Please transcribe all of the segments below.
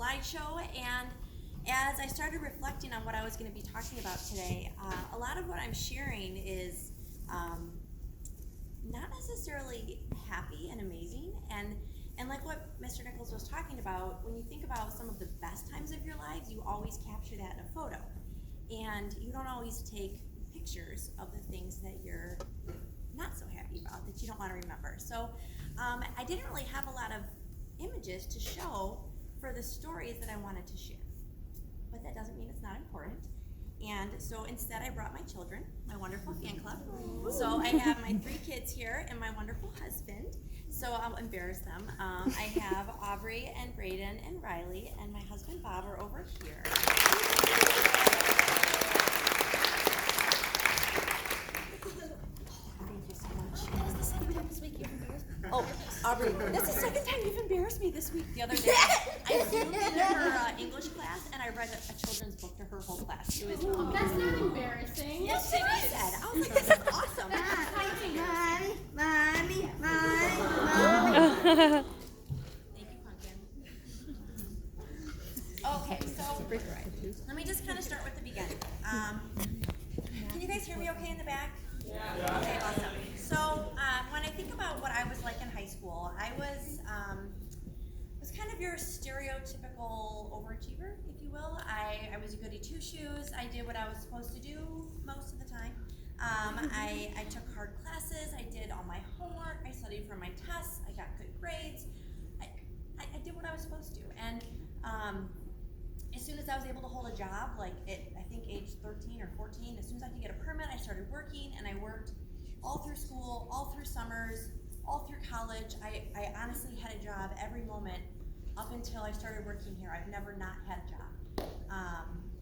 slideshow, and as I started reflecting on what I was going to be talking about today, a lot of what I'm sharing is not necessarily happy and amazing, and like what Mr. Nichols was talking about, when you think about some of the best times of your lives, you always capture that in a photo, and you don't always take pictures of the things that you're not so happy about, that you don't want to remember. So I didn't really have a lot of images to show for the stories that I wanted to share, but that doesn't mean it's not important. And so instead I brought my children, my wonderful fan club. So I have my 3 kids here and my wonderful husband. So I'll embarrass them. I have Aubrey and Braden and Riley, and my husband Bob are over here. Thank you so much. That is the second time this week you've embarrassed me. Oh, Aubrey, that's the second time you've embarrassed me this week. The other day, I zoomed into her English class and I read a children's book to her whole class. It was amazing. That's not embarrassing. Yes, it is. I was like, this is awesome. Mommy. Thank you, Pumpkin. Okay, so let me just kind of start with the beginning. Can you guys hear me okay in the back? Yeah. Okay, awesome. So when I think about what I was like in high school, I was kind of your stereotypical overachiever, if you will. I was a goody two-shoes. I did what I was supposed to do most of the time. I took hard classes. I did all my homework. I studied for my tests. I got good grades. I did what I was supposed to. And as soon as I was able to hold a job, like at, I think age 13 or 14, as soon as I could get a permit, I started working, and I worked all through school, all through summers, all through college. I honestly had a job every moment up until I started working here. I've never not had a job,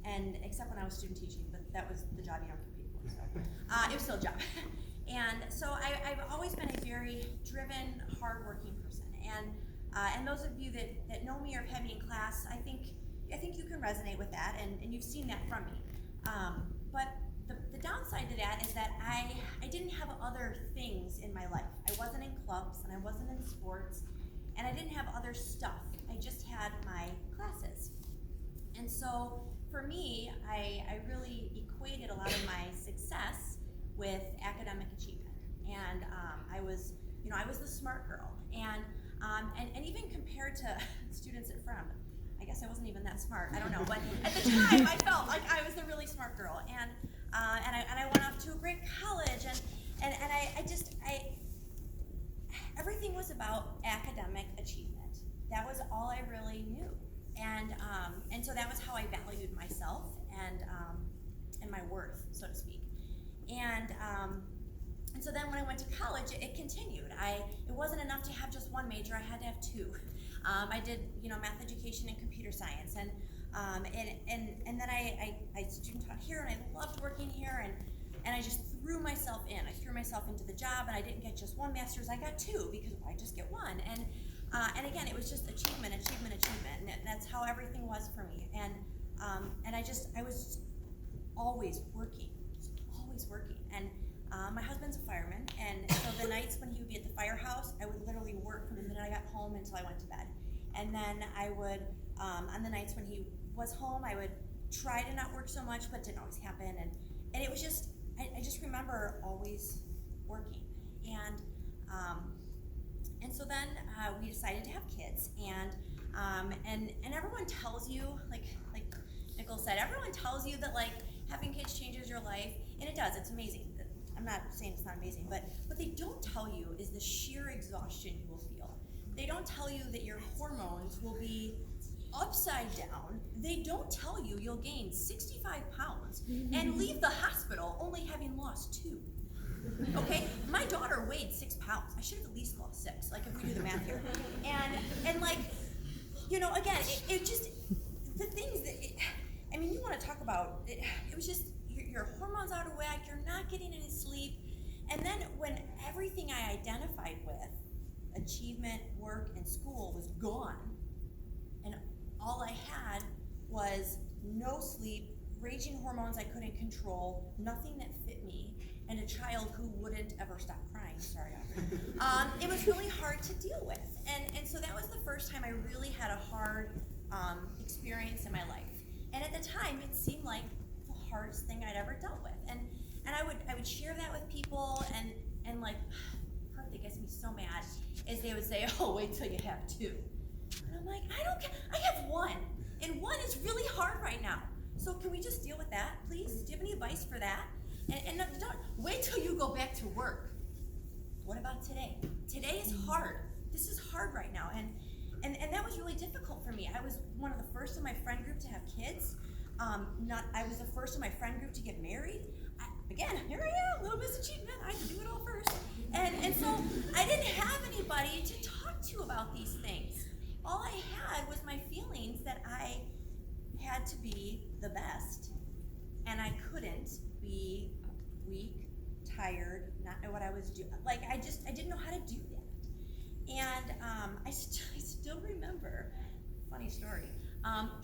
and except when I was student teaching, but that was the job you don't get paid for, so it was still a job. And so I've always been a very driven, hardworking person, and those of you that know me or have had me in class, I think you can resonate with that, and you've seen that from me. But the downside to that is that I didn't have other things in my life. I wasn't in clubs, and I wasn't in sports, and I didn't have other stuff. I just had my classes. And so for me, I really equated a lot of my success with academic achievement. And I was the smart girl. And even compared to students at Frem, I guess I wasn't even that smart. I don't know, but at the time I felt like I was the really smart girl, and I went off to a great college, and everything was about academic achievement. That was all I really knew, and so that was how I valued myself and my worth, so to speak, and so then when I went to college, it continued. It wasn't enough to have just one major. I had to have 2. I did, math education and computer science, and then I student taught here, and I loved working here, and I just threw myself in. I threw myself into the job, and I didn't get just 1 master's. I got 2 because I just get 1, and again, it was just achievement, and that's how everything was for me. And I was always working, and my husband's a fireman, and so the nights when he would be at the firehouse, I would literally work from the minute I got home until I went to bed. And then I would, on the nights when he was home, I would try to not work so much, but it didn't always happen. And it was just, I just remember always working. And so then we decided to have kids, and everyone tells you, like Nicole said, everyone tells you that like having kids changes your life, and it does. It's amazing. I'm not saying it's not amazing, but what they don't tell you is the sheer exhaustion you will feel. They don't tell you that your hormones will be upside down. They don't tell you you'll gain 65 pounds and leave the hospital only having lost 2. Okay? My daughter weighed 6 pounds. I should have at least lost 6, like if we do the math here. And like, again, it just, the things that, you want to talk about, it was just, your hormones out of whack, you're not getting any sleep, and then when everything I identified with, achievement, work, and school, was gone, and all I had was no sleep, raging hormones I couldn't control, nothing that fit me, and a child who wouldn't ever stop crying, sorry, Aubrey. It was really hard to deal with, and so that was the first time I really had a hard experience in my life. And at the time, it seemed like the hardest thing I'd ever dealt with. And I would share that with people, and like, the part that gets me so mad is they would say, oh, wait till you have two. And I'm like, I don't care, I have one, and one is really hard right now. So can we just deal with that, please? Do you have any advice for that? And don't wait till you go back to work. What about today? Today is hard. This is hard right now, and that was really difficult for me. I was one of the first in my friend group to have kids. I was the first in my friend group to get married. Again, here I am, little Miss Achievement. I do it all first, and so I didn't have anybody to talk to about these things. All I had was my feelings that I had to be the best, and I couldn't be weak, tired, not know what I was doing. Like I didn't know how to do that. And I still remember, funny story,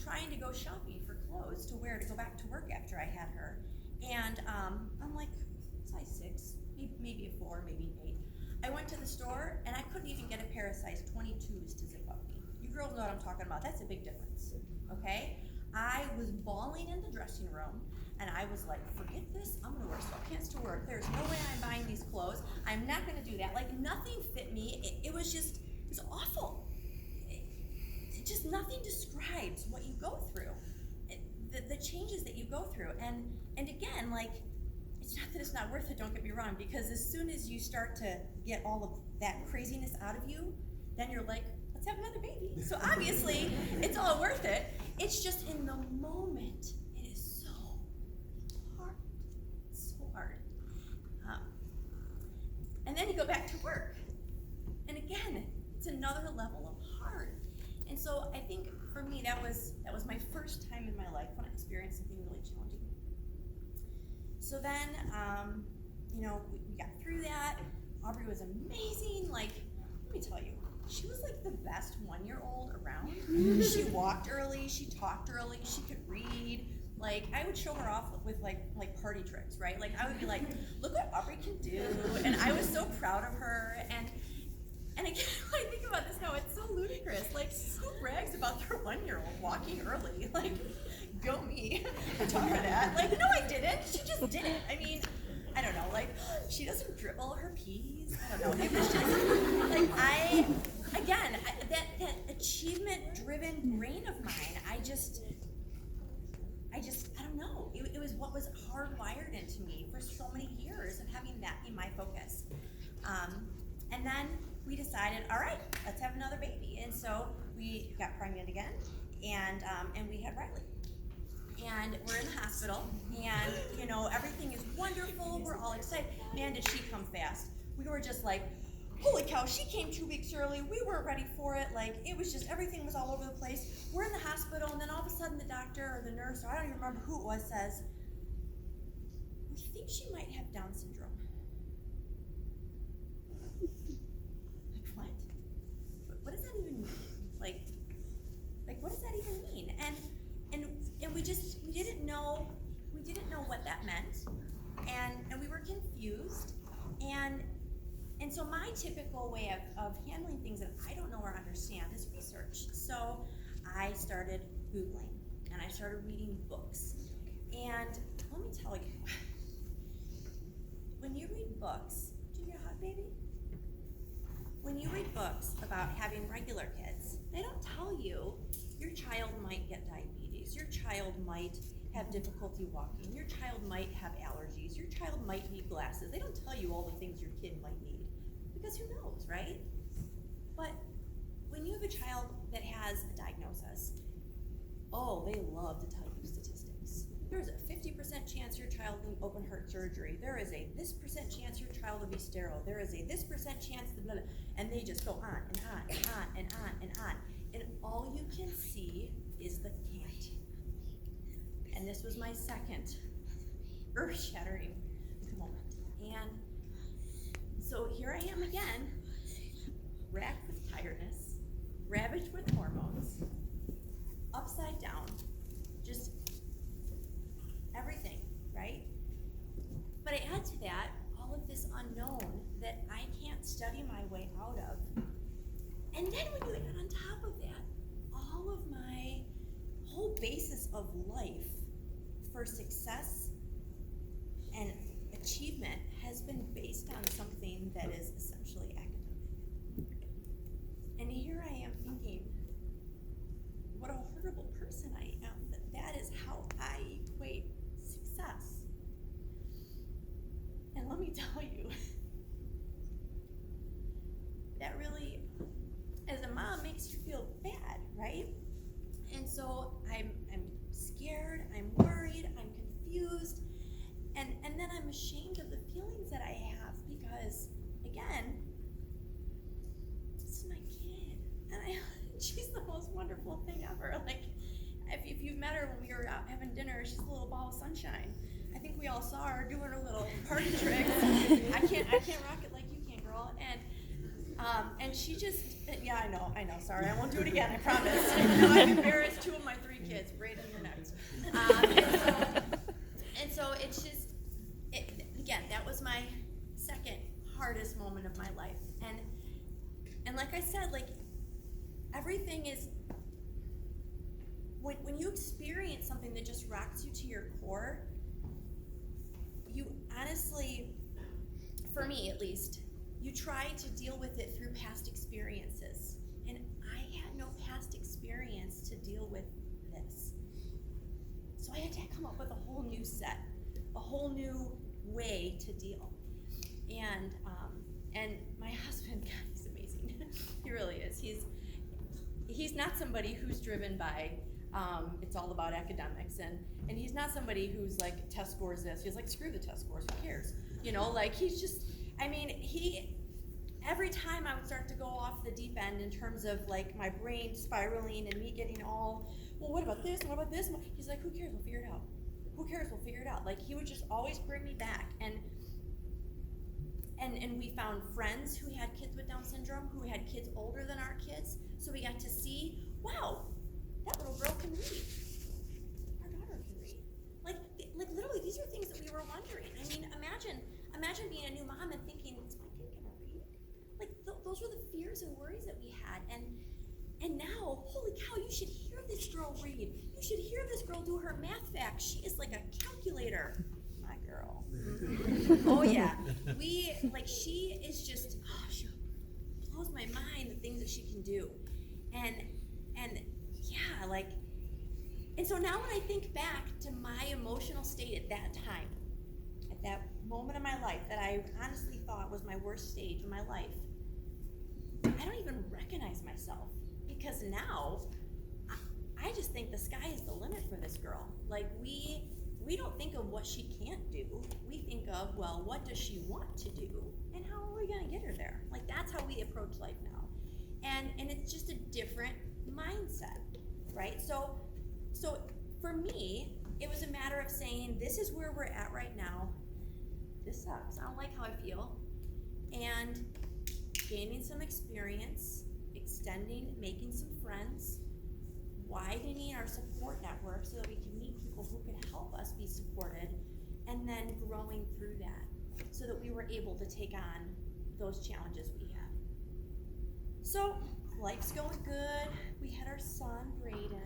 trying to go shopping for clothes to wear to go back to work after I had her. And I'm like, size 6, maybe a 4, maybe an 8. I went to the store and I couldn't even get a pair of size 22s to zip up me. You girls know what I'm talking about. That's a big difference, okay? I was bawling in the dressing room, and I was like, forget this, I'm gonna wear sweatpants to work. There's no way I'm buying these clothes. I'm not gonna do that. Like, nothing fit me. It was awful. Just nothing describes what you go through, the changes that you go through. And again, like, it's not that it's not worth it, don't get me wrong, because as soon as you start to get all of that craziness out of you, then you're like, let's have another baby. So obviously, it's all worth it. It's just in the moment, it is so hard. It's so hard. And then you go back to work. And again, it's another level of hard. And so I think for me, that was my first time in my life when I experienced something really challenging. So then, we got through that. Aubrey was amazing. Like, let me tell you, she was like the best 1-year-old around. She walked early, she talked early, she could read. Like, I would show her off with like party tricks, right? Like, I would be like, look what Aubrey can do. And I was so proud of her. And again, when I think about this now, it's so ludicrous. Like, who brags about their 1-year-old walking early? Like, go me. I taught her that. Like, no, I didn't. She just did it. I mean, I don't know, like, she doesn't dribble her peas. I don't know. It was just, like, that achievement-driven brain of mine, I don't know. It was what was hardwired into me for so many years, and having that be my focus. And then we decided, all right, let's have another baby. And so we got pregnant again, and we had Riley. And we're in the hospital, and everything is wonderful. We're all excited. Man, did she come fast. We were just like, holy cow, she came 2 weeks early. We weren't ready for it. Like, it was just, everything was all over the place. We're in the hospital, and then all of a sudden the doctor or the nurse, or I don't even remember who it was, says, we think she might have Down syndrome. Like, what? What does that even mean? Like, what does that even mean? And we didn't know what that meant, and we were confused, and so my typical way of handling things that I don't know or understand is research. So I started Googling, and I started reading books, and let me tell you, when you read books, do you get a hot baby? When you read books about having regular kids, they don't tell you your child might get diabetes, your child might have difficulty walking, your child might have allergies, your child might need glasses. They don't tell you all the things your kid might need, because who knows, right? But when you have a child that has a diagnosis, oh, they love to tell you statistics. There's a 50% chance your child will need open heart surgery. There is a this percent chance your child will be sterile. There is a this percent chance, blah, blah, blah. And they just go on and on and on and on and on. And all you can see is the can't. And this was my second earth-shattering moment. And so here I am again, racked with tiredness, ravaged with hormones, upside down, just everything, right? But I add to that all of this unknown that I can't study my way out of. And then when you add on top of that all of my whole basis of life for success and achievement has been based on something that is essentially academic. And here I am thinking, what a horrible person I am, that is how I equate success. And let me tell you, that really, as a mom, makes you feel bad, right? And so I'm scared, I'm worried, I'm confused, and then I'm ashamed of the feelings that I have because, again, this is my kid, and she's the most wonderful thing ever. Like, if you've met her when we were out having dinner, she's a little ball of sunshine. I think we all saw her doing her little party tricks. I can't rock it like you can, girl. And she just, yeah, I know, sorry, I won't do it again, I promise. I've embarrassed 2 of my 3 kids, Braden, you're next. And so it's just, again, that was my second hardest moment of my life. And like I said, like, everything is, when you experience something that just rocks you to your core, you honestly, for me at least, you try to deal with it through past experiences. And I had no past experience to deal with this. So I had to come up with a whole new set, a whole new way to deal. And my husband, God, he's amazing. He really is. He's not somebody who's driven by it's all about academics, and he's not somebody who's like, test scores this. He's like, screw the test scores, who cares? You know, like, he's just, I mean, every time I would start to go off the deep end in terms of like my brain spiraling and me getting all, well, what about this? What about this? He's like, who cares? We'll figure it out. Who cares? We'll figure it out. Like, he would just always bring me back. And we found friends who had kids with Down syndrome, who had kids older than our kids. So we got to see, wow, that little girl can read. Our daughter can read. Like literally, these are things that we were wondering. I mean, imagine being a new mom and thinking, is my kid gonna read? Like, those were the fears and worries that we had. And now, holy cow, you should hear this girl read. You should hear this girl do her math facts. She is like a calculator. My girl. Oh yeah. She is just, she blows my mind, the things that she can do. And yeah, like, and so now when I think back to my emotional state at that time, at that moment of my life that I honestly thought was my worst stage of my life, I don't even recognize myself, because now I just think the sky is the limit for this girl. Like, we don't think of what she can't do. We think of, well, what does she want to do, and how are we gonna get her there? Like, that's how we approach life now. And it's just a different mindset, right? So for me, it was a matter of saying, this is where we're at right now. This sucks. I don't like how I feel. And gaining some experience, extending, making some friends, widening our support network so that we can meet people who can help us be supported, and then growing through that so that we were able to take on those challenges we had. So life's going good. We had our son, Braden.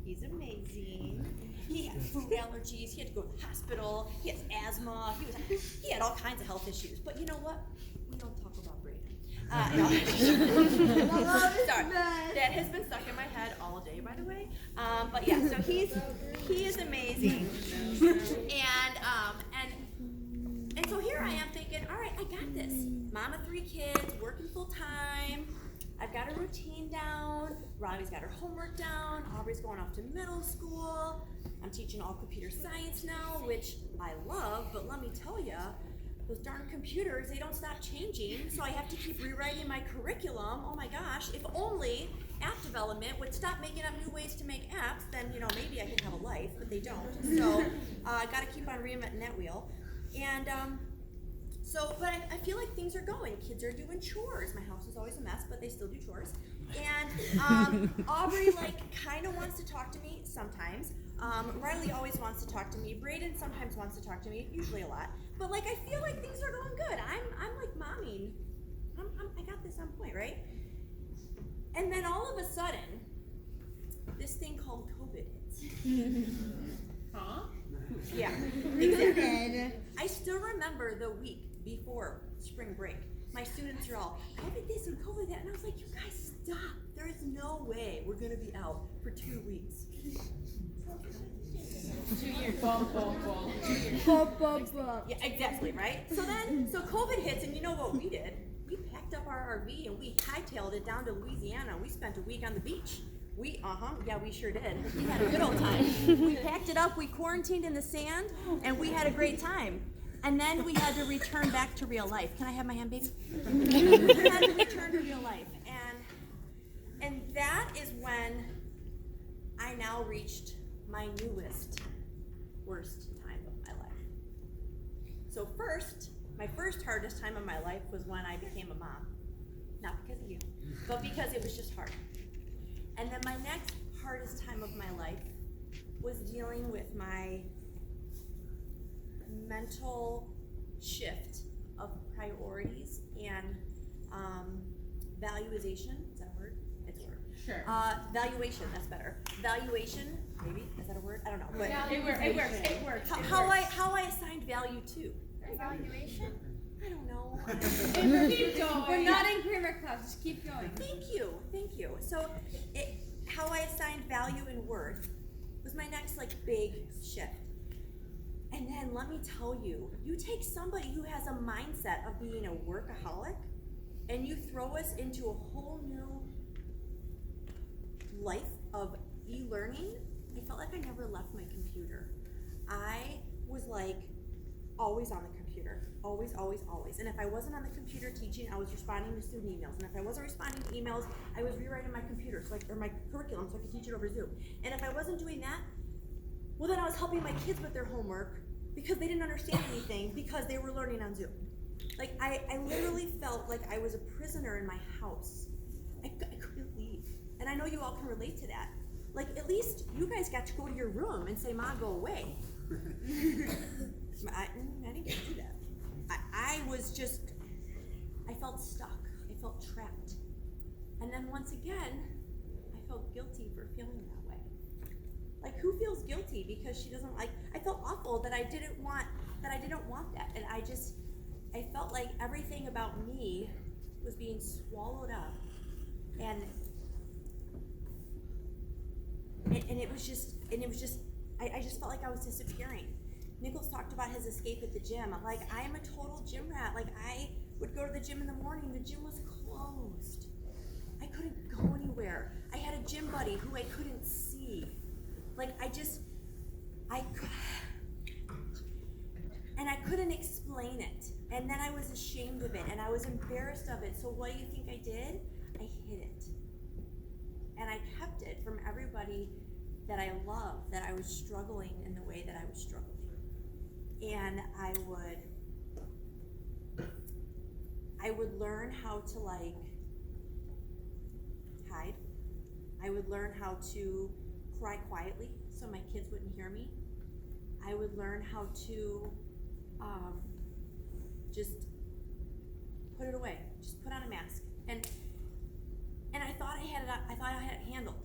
He's amazing. He had food allergies. He had to go to the hospital. He has asthma. He had all kinds of health issues. But you know what? We don't talk about Braden. No. Sorry. That has been stuck in my head all day, by the way. But yeah, so he is amazing. And so here I am thinking, all right, I got this. Mom of 3 kids, working full time. I've got a routine down. Robbie's got her homework down. Aubrey's going off to middle school. I'm teaching all computer science now, which I love, but let me tell you, those darn computers, they don't stop changing, so I have to keep rewriting my curriculum. Oh my gosh, if only app development would stop making up new ways to make apps, then, you know, maybe I could have a life, but they don't. So I gotta keep on reinventing that wheel. And but I feel like things are going. Kids are doing chores. My house is always a mess, but they still do chores. And Aubrey, like, kind of wants to talk to me sometimes. Riley always wants to talk to me. Braden sometimes wants to talk to me, usually a lot. But like, I feel like things are going good. I'm like momming. I got this on point, right? And then all of a sudden, this thing called COVID hits. Huh? Yeah, exactly. I still remember the week before spring break. My students are all, COVID this and COVID that. And I was like, you guys stop. There is no way we're going to be out for 2 weeks. 2 years. Bum. Yeah, exactly, right? So COVID hits, and you know what we did? We packed up our RV and we hightailed it down to Louisiana. We spent a week on the beach. Yeah, we sure did. We had a good old time. We packed it up, we quarantined in the sand, and we had a great time. And then we had to return back to real life. Can I have my hand, baby? We had to return to real life. And that is when I now reached my newest, worst time of my life. So my first hardest time of my life was when I became a mom. Not because of you, but because it was just hard. And then my next hardest time of my life was dealing with my mental shift of priorities and valuation. Is that a word? It's a word. Sure. Valuation, that's better. Valuation, maybe? Is that a word? I don't know. But It works. How I assigned value to. Evaluation? I don't know. Keep going. We're not in grammar class, just keep going. Thank you. So how I assigned value and worth was my next big shift. And then let me tell you, you take somebody who has a mindset of being a workaholic and you throw us into a whole new life of e-learning. I felt like I never left my computer. I was always on the computer, always. And if I wasn't on the computer teaching, I was responding to student emails. And if I wasn't responding to emails, I was rewriting my computer, or my curriculum, so I could teach it over Zoom. And if I wasn't doing that, well, then I was helping my kids with their homework because they didn't understand anything because they were learning on Zoom. I literally felt like I was a prisoner in my house. I couldn't leave. And I know you all can relate to that. At least you guys got to go to your room and say, Ma, go away. I didn't get to do that. I felt stuck. I felt trapped. And then once again, I felt guilty for feeling that way. Who feels guilty because she doesn't I felt awful that I didn't want that. And I felt like everything about me was being swallowed up. And it was just I just felt like I was disappearing. Nichols talked about his escape at the gym. I am a total gym rat. I would go to the gym in the morning. The gym was closed. I couldn't go anywhere. I had a gym buddy who I couldn't see. And I couldn't explain it. And then I was ashamed of it and I was embarrassed of it. So what do you think I did? I hid it. And I kept it from everybody that I loved, that I was struggling in the way that I was struggling. And I would learn how to hide. I would learn how to cry quietly so my kids wouldn't hear me. I would learn how to just put it away, just put on a mask. And I thought I had it handled.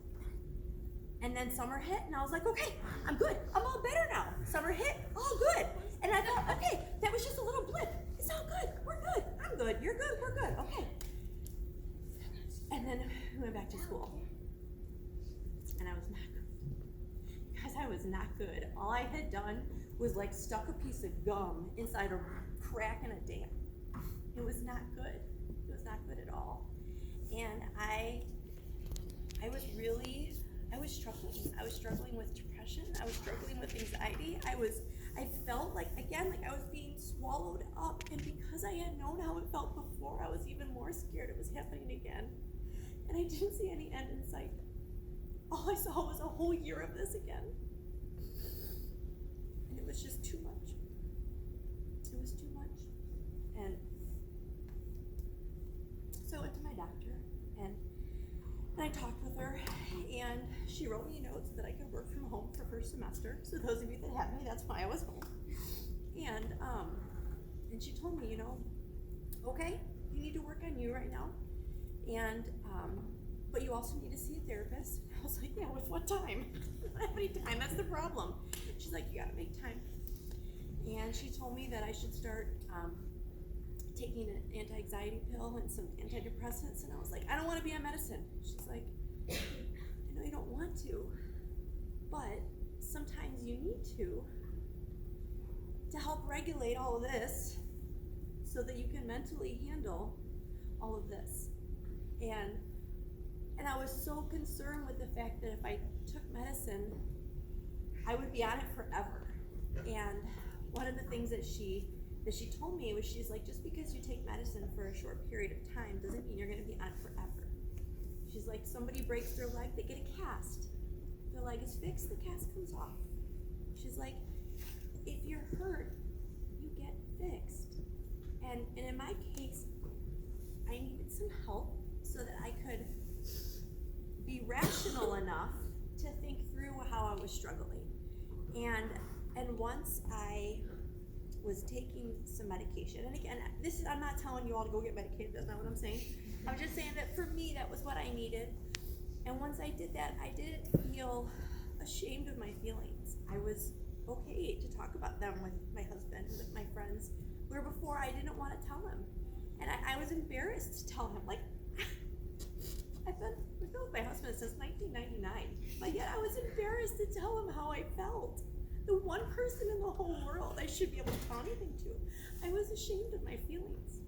And then summer hit, and I was like, okay, I'm good. I'm all better now. Summer hit, all good. And I thought, okay, that was just a little blip. It's all good. We're good. I'm good. You're good. We're good. Okay. And then we went back to school. And I was not good. Guys, I was not good. All I had done was stuck a piece of gum inside a crack in a dam. It was not good. It was not good at all. And I was struggling. I was struggling with depression. I was struggling with anxiety. I felt like I was being swallowed up. And because I had known how it felt before, I was even more scared it was happening again. And I didn't see any end in sight. All I saw was a whole year of this again. And it was just too much. It was too much. And so I went to my doctor and I talked with her, and she wrote me notes that I could work from home for first semester. So those of you that have me, that's why I was home. And she told me, okay, you need to work on you right now. And but you also need to see a therapist. I was like, yeah, with what time? I don't have any time, that's the problem. She's like, you gotta make time. And she told me that I should start taking an anti-anxiety pill and some antidepressants, and I was like, I don't wanna be on medicine. She's like, I know you don't want to, but sometimes you need to help regulate all of this so that you can mentally handle all of this. And I was so concerned with the fact that if I took medicine, I would be on it forever. And one of the things that she told me was, she's like, just because you take medicine for a short period of time doesn't mean you're gonna be on it forever. She's like, somebody breaks their leg, they get a cast. Their leg is fixed, the cast comes off. She's like, if you're hurt, you get fixed. And in my case, I needed some help so that I could be rational enough to think through how I was struggling. And once I was taking some medication, and again, I'm not telling you all to go get medicated, that's not what I'm saying. I'm just saying that for me, that was what I needed. And once I did that, I didn't feel ashamed of my feelings. I was okay to talk about them with my husband, with my friends, where before I didn't want to tell him. And I was embarrassed to tell him, like, I've been with my husband since 1999, but yet I was embarrassed to tell him how I felt. The one person in the whole world I should be able to tell anything to. I was ashamed of my feelings.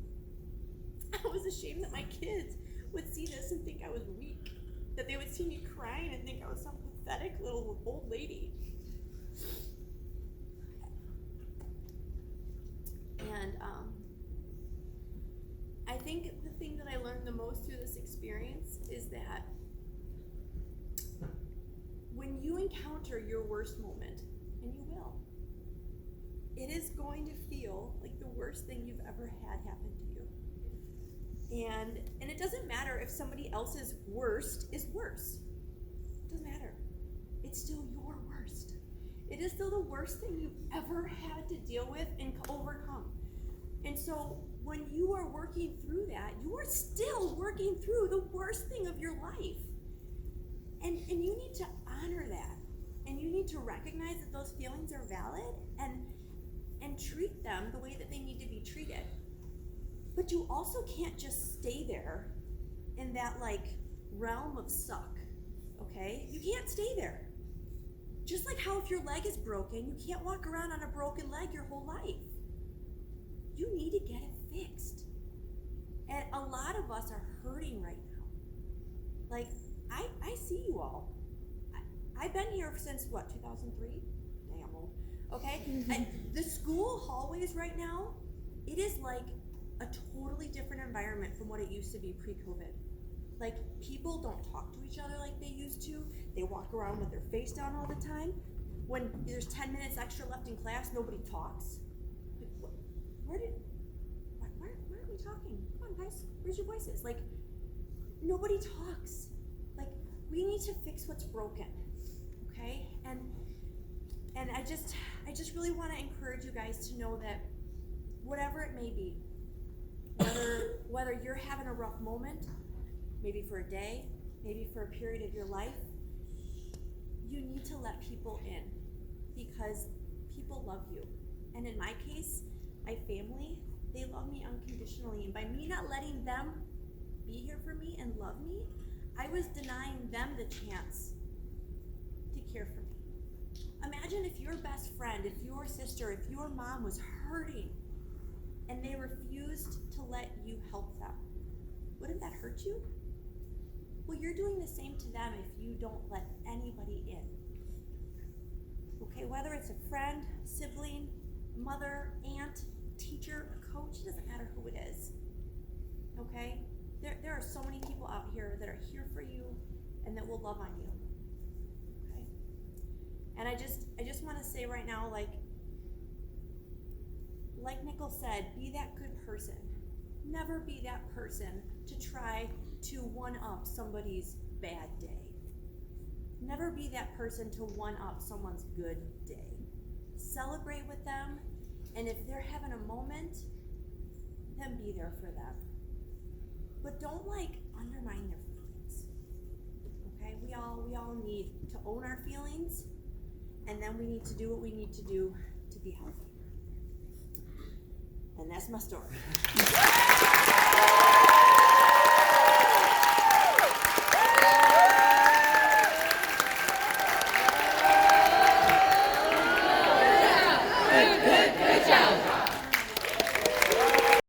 I was ashamed that my kids would see this and think I was weak, that they would see me crying and think I was some pathetic little old lady. And I think the thing that I learned the most through this experience is that when you encounter your worst moment, and you will, it is going to feel like the worst thing you've ever had happen to you. And it doesn't matter if somebody else's worst is worse. It doesn't matter. It's still your worst. It is still the worst thing you've ever had to deal with and overcome. And so when you are working through that, you are still working through the worst thing of your life. And you need to honor that. And you need to recognize that those feelings are valid and treat them the way that they need to be treated. But you also can't just stay there in that like realm of suck, okay? You can't stay there. Just like how if your leg is broken, you can't walk around on a broken leg your whole life. You need to get it fixed. And a lot of us are hurting right now. Like, I see you all. I've been here since what, 2003? Dang, I'm old. Okay? And the school hallways right now, it is like a totally different environment from what it used to be pre-COVID. Like, people don't talk to each other like they used to. They walk around with their face down all the time. When there's 10 minutes extra left in class, nobody talks. Like, why aren't we talking? Come on, guys, where's your voices? Like, nobody talks. Like, we need to fix what's broken, okay? And I just really want to encourage you guys to know that whatever it may be, whether you're having a rough moment, maybe for a day, maybe for a period of your life, you need to let people in because people love you. And in my case, my family, they love me unconditionally. And by me not letting them be here for me and love me, I was denying them the chance to care for me. Imagine if your best friend, if your sister, if your mom was hurting and they refused to let you help them. Wouldn't that hurt you? Well, you're doing the same to them if you don't let anybody in. Okay, whether it's a friend, sibling, mother, aunt, teacher, a coach, it doesn't matter who it is. Okay? There are so many people out here that are here for you and that will love on you. Okay? And I just want to say right now, like Nicole said, be that good person. Never be that person to try to one-up somebody's bad day. Never be that person to one-up someone's good day. Celebrate with them, and if they're having a moment, then be there for them. But don't undermine their feelings. Okay, we all need to own our feelings, and then we need to do what we need to do to be healthy. And that's my story. Good job.